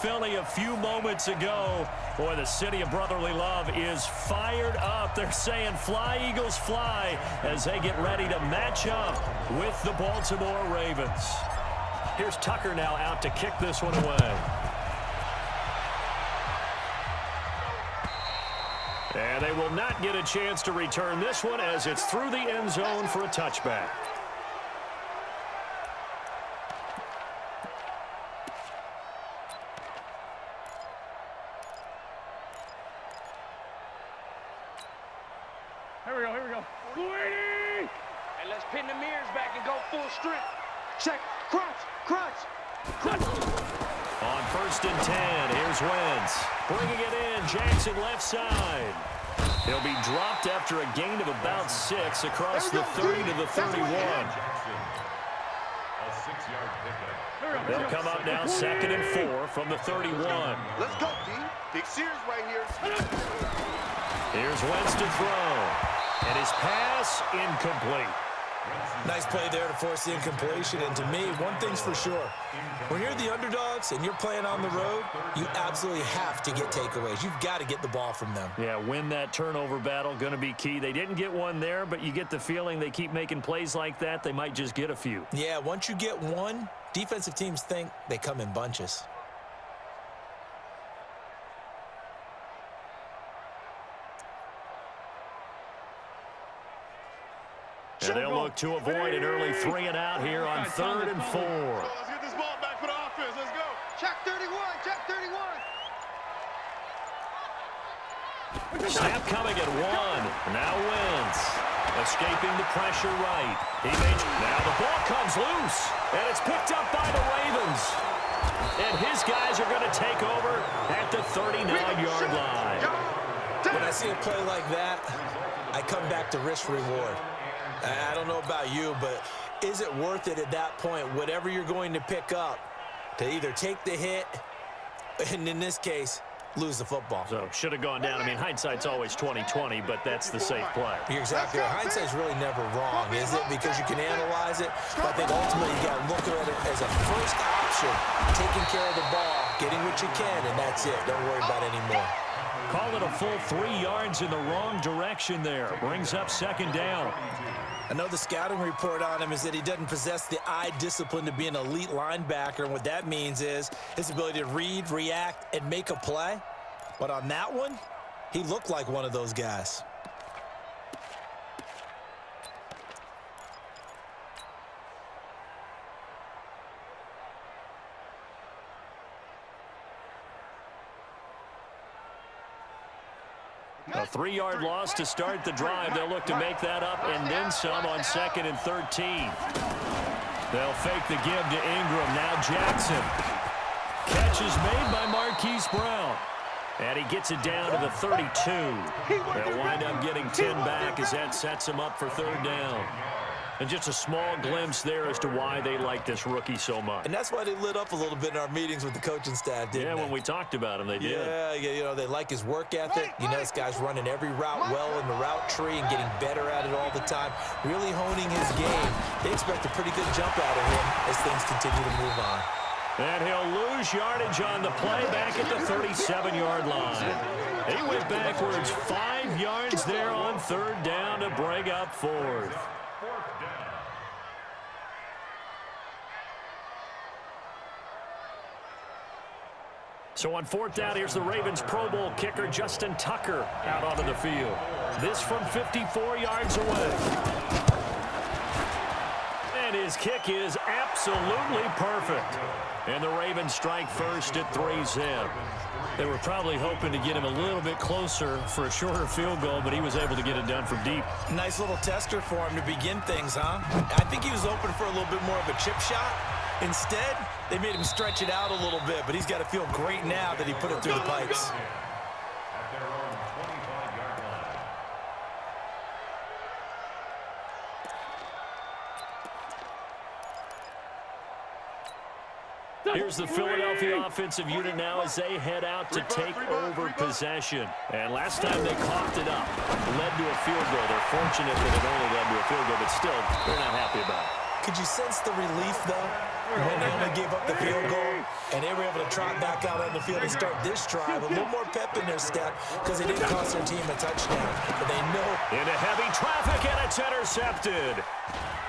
Philly a few moments ago. Boy, the city of brotherly love is fired up. They're saying fly, Eagles, fly, as they get ready to match up with the Baltimore Ravens. Here's Tucker now out to kick this one away. And they will not get a chance to return this one as it's through the end zone for a touchback. Here we go. And let's pin the mirrors back and go full strength. Check, crunch. On 1st and 10, here's Wentz. Bringing it in, Jackson left side. He'll be dropped after a gain of about 6 across the 30 to the 31. They'll come up now 2nd and 4 from the 31. Let's go, D. Big Sears right here. Here's Wentz to throw. And his pass incomplete. Nice play there to force the incompletion. And to me, one thing's for sure. When you're the underdogs and you're playing on the road, you absolutely have to get takeaways. You've got to get the ball from them. Yeah, win that turnover battle, going to be key. They didn't get one there, but you get the feeling they keep making plays like that, they might just get a few. Yeah, once you get one, defensive teams think they come in bunches. And they'll look to avoid an early 3 and out here on 3rd and 4. Let's get this ball back for the offense. Let's go. Check 31. Snap coming at 1. Now Wentz. Escaping the pressure right. Now the ball comes loose. And it's picked up by the Ravens. And his guys are going to take over at the 39-yard line. When I see a play like that, I come back to risk-reward. I don't know about you, but is it worth it at that point, whatever you're going to pick up, to either take the hit, and in this case, lose the football? So, should have gone down. I mean, hindsight's always 20/20, but that's the safe play. You're exactly right. Hindsight's really never wrong, is it? Because you can analyze it, but I think ultimately you got to look at it as a first option, taking care of the ball, getting what you can, and that's it. Don't worry about it anymore. Call it a full 3 yards in the wrong direction there. Brings up 2nd down. I know the scouting report on him is that he doesn't possess the eye discipline to be an elite linebacker, and what that means is his ability to read, react, and make a play. But on that one, he looked like one of those guys. A 3-yard loss to start the drive. They'll look to make that up and then some on 2nd and 13. They'll fake the give to Ingram. Now Jackson. Catch is made by Marquise Brown. And he gets it down to the 32. They'll wind up getting 10 back as that sets him up for 3rd down. And just a small glimpse there as to why they like this rookie so much. And that's why they lit up a little bit in our meetings with the coaching staff, didn't they? Yeah, when we talked about him, they did. Yeah, you know, they like his work ethic. You know, this guy's running every route well in the route tree and getting better at it all the time, really honing his game. They expect a pretty good jump out of him as things continue to move on. And he'll lose yardage on the play back at the 37-yard line. He went backwards 5 yards there on 3rd down to bring up 4th. So on 4th down, here's the Ravens Pro Bowl kicker Justin Tucker out onto the field. This from 54 yards away. And his kick is absolutely perfect. And the Ravens strike first at 3-zip. They were probably hoping to get him a little bit closer for a shorter field goal, but he was able to get it done from deep. Nice little tester for him to begin things, huh? I think he was open for a little bit more of a chip shot. Instead, they made him stretch it out a little bit, but he's got to feel great now that he put it through the pipes. Here's the Philadelphia offensive unit now as they head out to take over possession. And last time they coughed it up, led to a field goal. They're fortunate that it only led to a field goal, but still, they're not happy about it. Could you sense the relief, though? when they only gave up the field goal, and they were able to trot back out on the field and start this drive. A little more pep in their step because it didn't cost their team a touchdown. But they know. Into heavy traffic, and it's intercepted.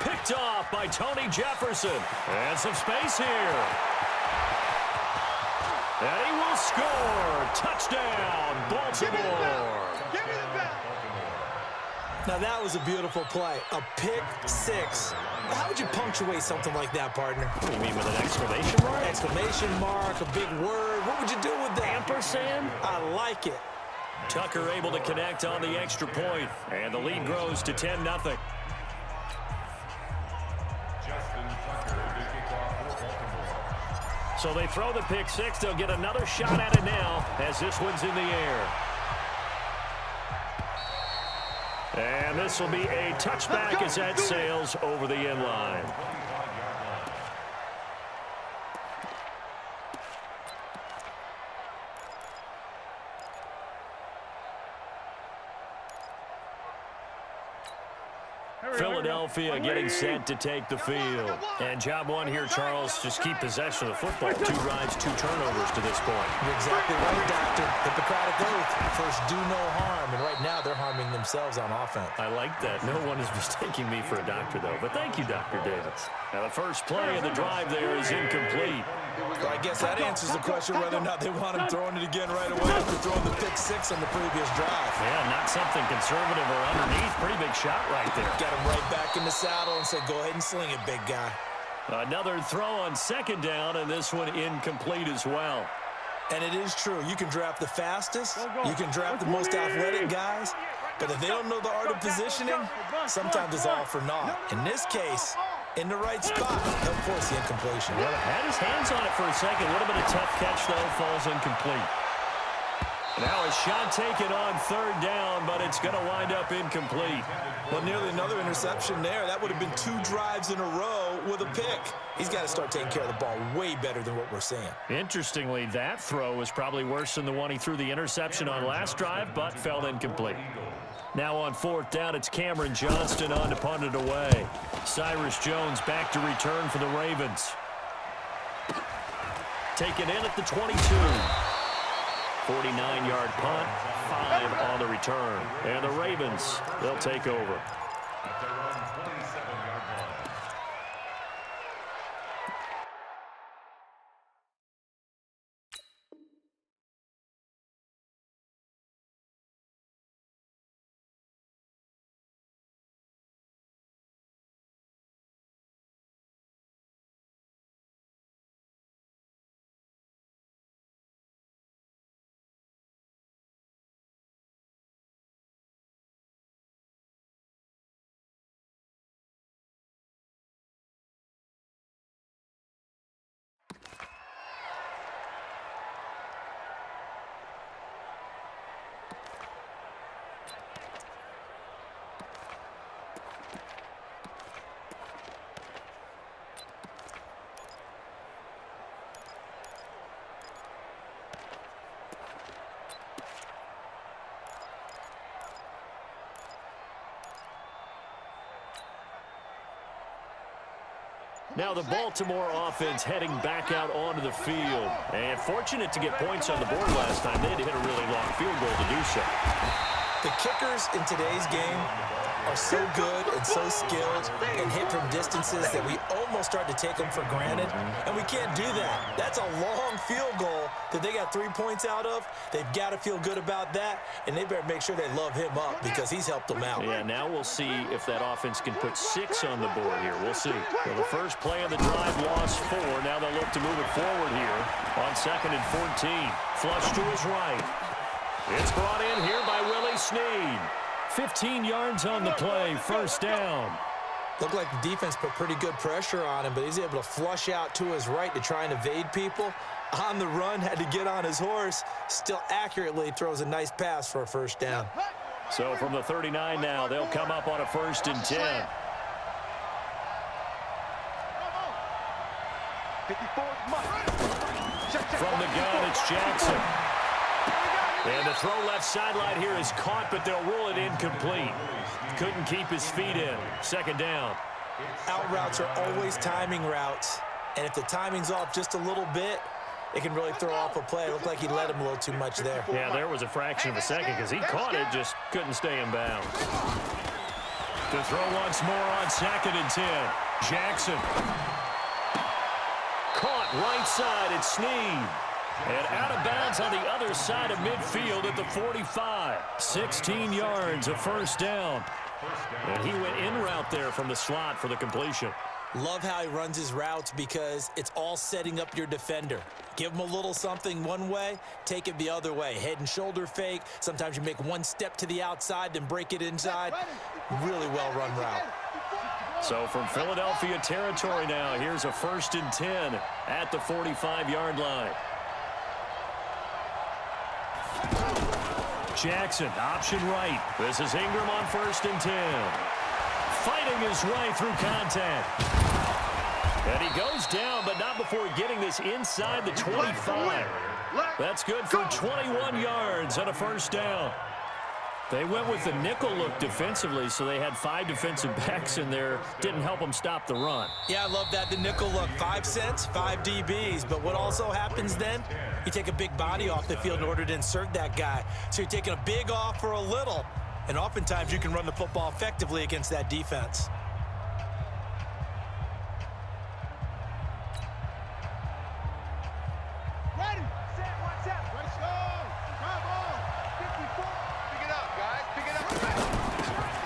Picked off by Tony Jefferson. And some space here. And he will score. Touchdown, Baltimore. Give me the ball. Now, that was a beautiful play. A pick six. How would you punctuate something like that, partner? What do you mean, with an exclamation mark? Exclamation mark, a big word. What would you do with that? Ampersand? I like it. Tucker able to connect on the extra point, and the lead grows to 10-0. So they throw the pick six. They'll get another shot at it now as this one's in the air. And this will be a touchback as that sails over the end line. Philadelphia getting set to take the field. And job one here, Charles, just keep possession of the football. 2 drives, 2 turnovers to this point. You're exactly right, Doctor. Hippocratic oath. First, do no harm. And right now, they're harming themselves on offense. I like that. No one is mistaking me for a doctor, though. But thank you, Dr. Davis. Now, the first play of the drive there is incomplete. Well, I guess that answers the question whether or not they want him throwing it again right away after throwing the pick six on the previous drive. Yeah, not something conservative or underneath. Pretty big shot right there. Got him right back in the saddle and said, go ahead and sling it, big guy. Another throw on second down, and this one incomplete as well. And it is true. You can draft the fastest. You can draft the most athletic guys. But if they don't know the art of positioning, sometimes it's all for naught. In this case, in the right spot, he'll force the incompletion. Well, had his hands on it for a second. A little bit of tough catch, though, falls incomplete. Now a shot taken on third down, but it's going to wind up incomplete. Well, nearly another interception there. That would have been 2 drives in a row with a pick. He's got to start taking care of the ball way better than what we're seeing. Interestingly, that throw was probably worse than the one he threw the interception on last drive, but fell incomplete. Now on fourth down, it's Cameron Johnston on to punt it away. Cyrus Jones back to return for the Ravens. Taken in at the 22. 49-yard punt, 5 on the return. And the Ravens, they'll take over. Now the Baltimore offense heading back out onto the field. And fortunate to get points on the board last time. They had to hit a really long field goal to do so. The kickers in today's game are so good and so skilled and hit from distances that we almost start to take them for granted. And we can't do that. That's a long field goal that they got 3 points out of. They've got to feel good about that, and they better make sure they love him up because he's helped them out. Yeah, now we'll see if that offense can put 6 on the board here. We'll see. Well, the first play of the drive lost 4. Now they'll look to move it forward here on 2nd and 14. Flush to his right. It's brought in here by Willie Snead. 15 yards on the play, first down. Looked like the defense put pretty good pressure on him, but he's able to flush out to his right to try and evade people. On the run, had to get on his horse. Still accurately throws a nice pass for a first down. So from the 39 now, they'll come up on a 1st and 10. 54th. From the gun, it's Jackson. And the throw left sideline here is caught, but they'll rule it incomplete. Couldn't keep his feet in. 2nd down. Out routes are always timing routes. And if the timing's off just a little bit, it can really throw off a play. It looked like he let him a little too much there. Yeah, there was a fraction of a second because he caught it, just couldn't stay in bounds. To throw once more on 2nd and 10. Jackson. Caught right side at Snead. And out of bounds on the other side of midfield at the 45. 16 yards, a first down. And he went in route there from the slot for the completion. Love how he runs his routes because it's all setting up your defender. Give him a little something one way, take it the other way. Head and shoulder fake. Sometimes you make one step to the outside, then break it inside. Really well-run route. So from Philadelphia territory now, here's a 1st and 10 at the 45-yard line. Jackson, option right. This is Ingram on 1st and 10. Fighting his way through contact. And he goes down, but not before getting this inside the 25. That's good for 21 yards and a first down. They went with the nickel look defensively, so they had 5 defensive backs in there. Didn't help them stop the run. Yeah, I love that, the nickel look. 5 cents, 5 DBs. But what also happens then, you take a big body off the field in order to insert that guy. So you're taking a big off for a little. And oftentimes you can run the football effectively against that defense. Ready, set, watch out. Let's go. Come on. 54. Pick it up, guys. Pick it up.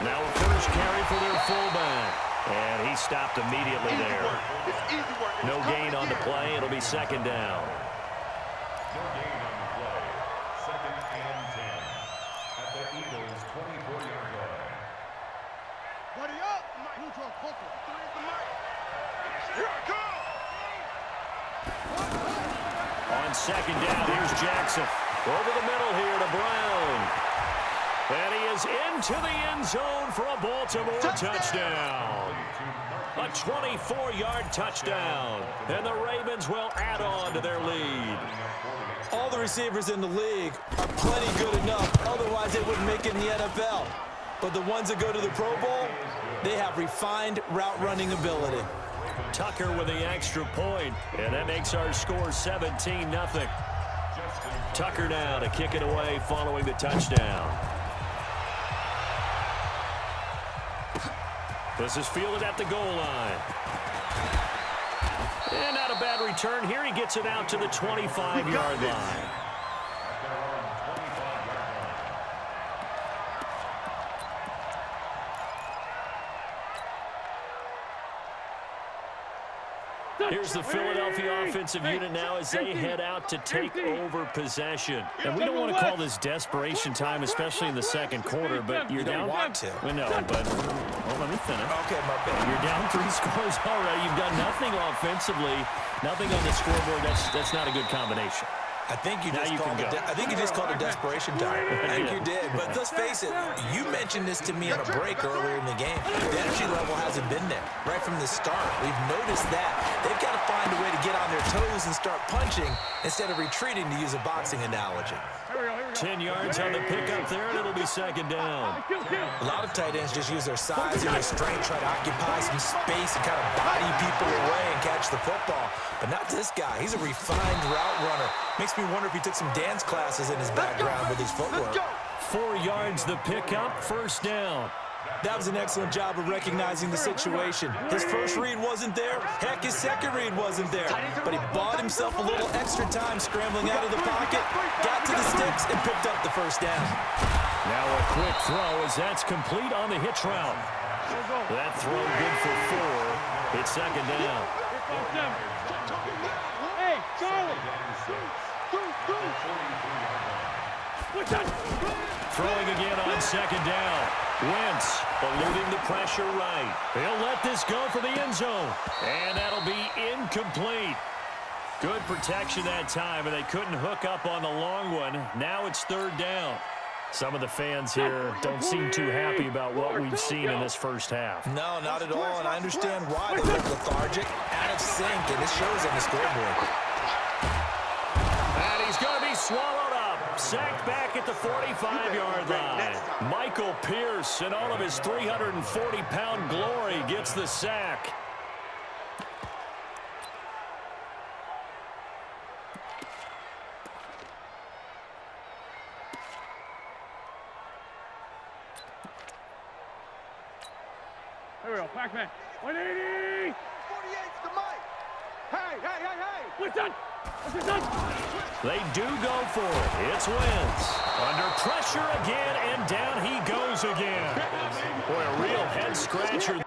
Now a first carry for their fullback. And he stopped immediately there. It's easy work. No gain on the play. It'll be 2nd down. No gain on the play. 2nd and 10 at the Eagles' 24-yard line. Ready up. Neutral poker. 3 at the mark. Here I come. On 2nd down, here's Jackson. Over the middle here to Brown. And he is into the end zone for a Baltimore touchdown. A 24-yard touchdown. And the Ravens will add on to their lead. All the receivers in the league are plenty good enough. Otherwise, they wouldn't make it in the NFL. But the ones that go to the Pro Bowl, they have refined route running ability. Tucker with the extra point, and that makes our score 17-0. Tucker now to kick it away following the touchdown. This is fielded at the goal line. And not a bad return here. He gets it out to the 25-yard line. Here's the Philadelphia offensive unit now as they head out to take over possession. And we don't want to call this desperation time, especially in the second quarter, but you're down. You don't want to. We know, but well, let me finish. Okay, my bad. You're down 3 scores already. You've done nothing offensively, nothing on the scoreboard. That's not a good combination. I think you Now just you called can it. go. I think you just called it desperation time. I think you did. But let's face it, you mentioned this to me on a break earlier in the game. The energy level hasn't been there right from the start. We've noticed that. They've got to find a way to get on their toes and start punching instead of retreating, to use a boxing analogy. 10 yards on the pickup there, and it'll be 2nd down. A lot of tight ends just use their size and their strength, try to occupy some space and kind of body people away and catch the football. But not this guy. He's a refined route runner. Makes me wonder if he took some dance classes in his background with his footwork. 4 yards the pickup, first down. That was an excellent job of recognizing the situation. His first read wasn't there. Heck, his second read wasn't there. But he bought himself a little extra time scrambling out of the pocket, got to the sticks, and picked up the first down. Now a quick throw as that's complete on the hitch route. That throw good for 4. It's 2nd down. Hey, Charlie. Throwing again on 2nd down. Wentz eluding the pressure right. He'll let this go for the end zone. And that'll be incomplete. Good protection that time, and they couldn't hook up on the long one. Now it's 3rd down. Some of the fans here don't seem too happy about what we've seen in this first half. No, not at all, and I understand why. They look lethargic, out of sync, and it shows on the scoreboard. And he's going to be swallowed up. Sacked back at the 45-yard line. Michael Pierce, in all of his 340-pound glory, gets the sack. Here we go, Pac-Man. 180! 48's the mic. Hey, hey, hey, hey! What's done? What's done? They do go for it. It's Wentz. Under pressure again, and down he goes again. Boy, a real head-scratcher.